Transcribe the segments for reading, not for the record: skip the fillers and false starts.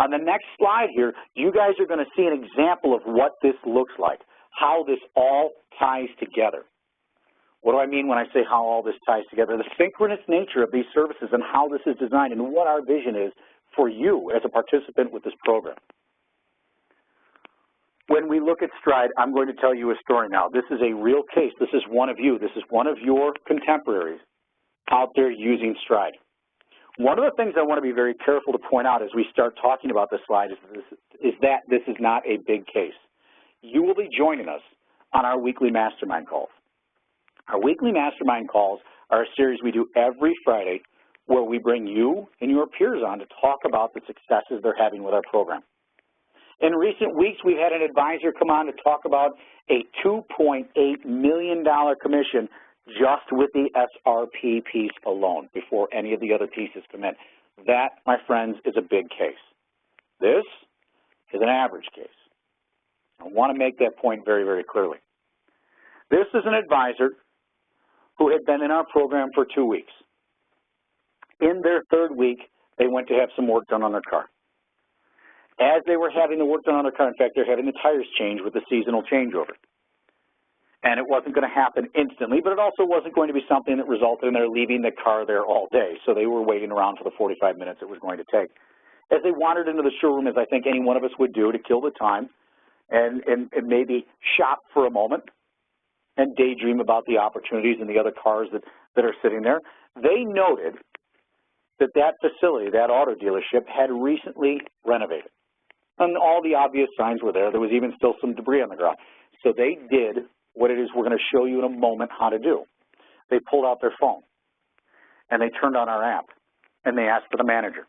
On the next slide here, you guys are going to see an example of what this looks like, how this all ties together. What do I mean when I say how all this ties together? The synchronous nature of these services and how this is designed and what our vision is for you as a participant with this program. When we look at Stryde, I'm going to tell you a story now. This is a real case. This is one of you. This is one of your contemporaries out there using Stryde. One of the things I want to be very careful to point out as we start talking about this slide is that this is not a big case. You will be joining us on our weekly mastermind calls. Our weekly mastermind calls are a series we do every Friday where we bring you and your peers on to talk about the successes they're having with our program. In recent weeks, we've had an advisor come on to talk about a $2.8 million commission just with the SRP piece alone before any of the other pieces come in. That, my friends, is a big case. This is an average case. I want to make that point very, very clearly. This is an advisor who had been in our program for 2 weeks. In their third week, they went to have some work done on their car. As they were having the work done on their car, in fact, they're having the tires changed with the seasonal changeover. And it wasn't going to happen instantly, but it also wasn't going to be something that resulted in their leaving the car there all day. So they were waiting around for the 45 minutes it was going to take. As they wandered into the showroom, as I think any one of us would do to kill the time and maybe shop for a moment and daydream about the opportunities and the other cars that are sitting there, they noted that that facility, that auto dealership, had recently renovated. And all the obvious signs were there. There was even still some debris on the ground. So they did what it is we're going to show you in a moment how to do. They pulled out their phone, and they turned on our app, and they asked for the manager.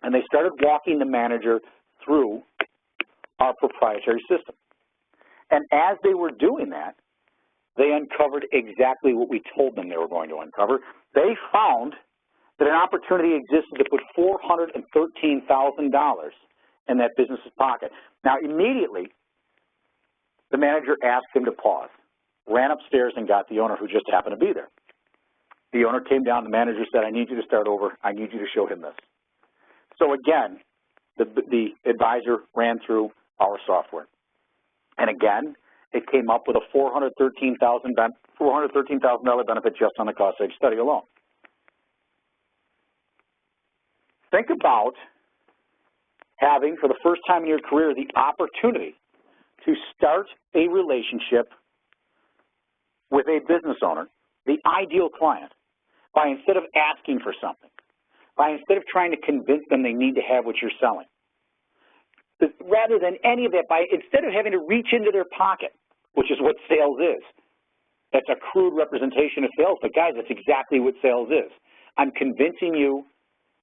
And they started walking the manager through our proprietary system. And as they were doing that, they uncovered exactly what we told them they were going to uncover. They found that an opportunity existed to put $413,000 in that business's pocket. Now, immediately, the manager asked him to pause, ran upstairs and got the owner, who just happened to be there. The owner came down. The manager said, I need you to start over. I need you to show him this. So again, the advisor ran through our software. And again, it came up with a $413,000 benefit just on the cost save study alone. Think about having, for the first time in your career, the opportunity to start a relationship with a business owner, the ideal client, by instead of asking for something, by instead of trying to convince them they need to have what you're selling, rather than any of that, by instead of having to reach into their pocket, which is what sales is. That's a crude representation of sales, but guys, that's exactly what sales is. I'm convincing you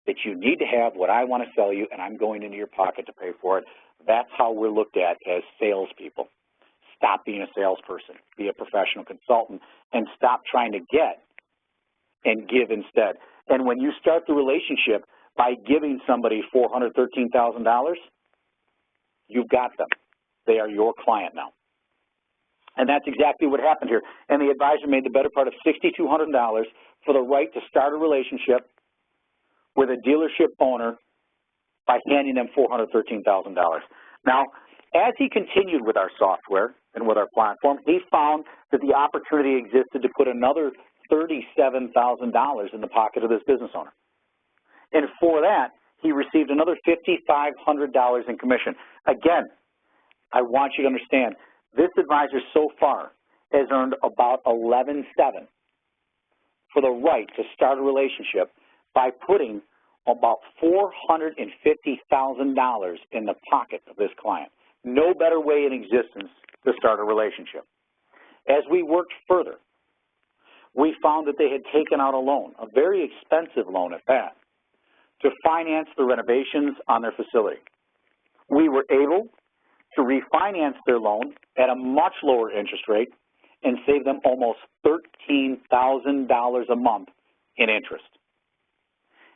that you need to have what I want to sell you, and I'm going into your pocket to pay for it. That's how we're looked at as salespeople. Stop being a salesperson. Be a professional consultant, and stop trying to get and give instead. And when you start the relationship by giving somebody $413,000, you've got them. They are your client now. And that's exactly what happened here. And the advisor made the better part of $6,200 for the right to start a relationship with a dealership owner by handing them $413,000. Now, as he continued with our software and with our platform, he found that the opportunity existed to put another $37,000 in the pocket of this business owner. And for that, he received another $5,500 in commission. Again, I want you to understand, this advisor so far has earned about $11,700 for the right to start a relationship by putting about $450,000 in the pocket of this client. No better way in existence to start a relationship. As we worked further, we found that they had taken out a loan, a very expensive loan at that, to finance the renovations on their facility. We were able to refinance their loan at a much lower interest rate and save them almost $13,000 a month in interest.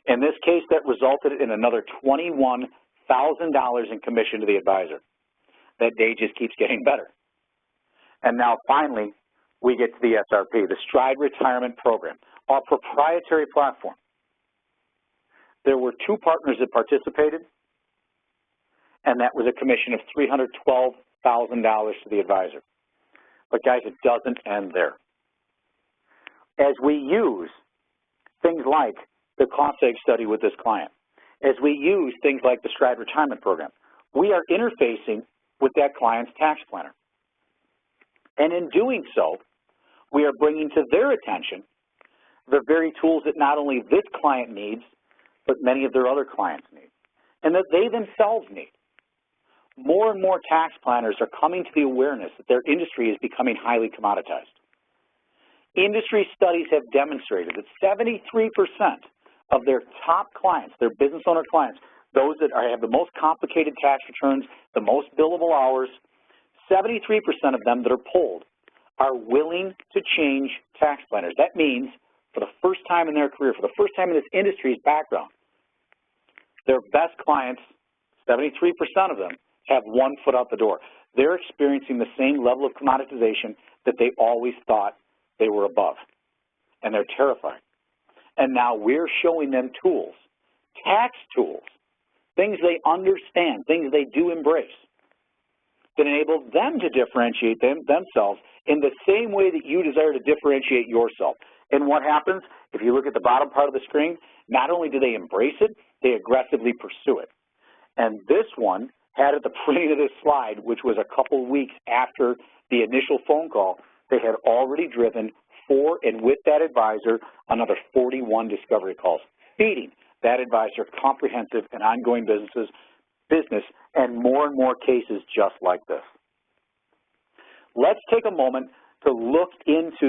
In this case, that resulted in another $21,000 in commission to the advisor. That day just keeps getting better. And now finally, we get to the SRP, the Stryde Retirement Program, our proprietary platform. There were 2 partners that participated. and that was a commission of $312,000 to the advisor. But guys, it doesn't end there. As we use things like the cost seg study with this client, as we use things like the Stryde retirement program, we are interfacing with that client's tax planner. And in doing so, we are bringing to their attention the very tools that not only this client needs, but many of their other clients need, and that they themselves need. More and more tax planners are coming to the awareness that their industry is becoming highly commoditized. Industry studies have demonstrated that 73% of their top clients, their business owner clients, those that have the most complicated tax returns, the most billable hours, 73% of them that are polled are willing to change tax planners. That means for the first time in their career, for the first time in this industry's background, their best clients, 73% of them, have one foot out the door. They're experiencing the same level of commoditization that they always thought they were above, and they're terrified. And now we're showing them tools, tax tools, things they understand, things they do embrace, that enable them to differentiate themselves in the same way that you desire to differentiate yourself. And what happens, if you look at the bottom part of the screen, not only do they embrace it, they aggressively pursue it. And this one had at the beginning of this slide, which was a couple weeks after the initial phone call, they had already driven for and with that advisor another 41 discovery calls, feeding that advisor comprehensive and ongoing business and more cases just like this. Let's take a moment to look into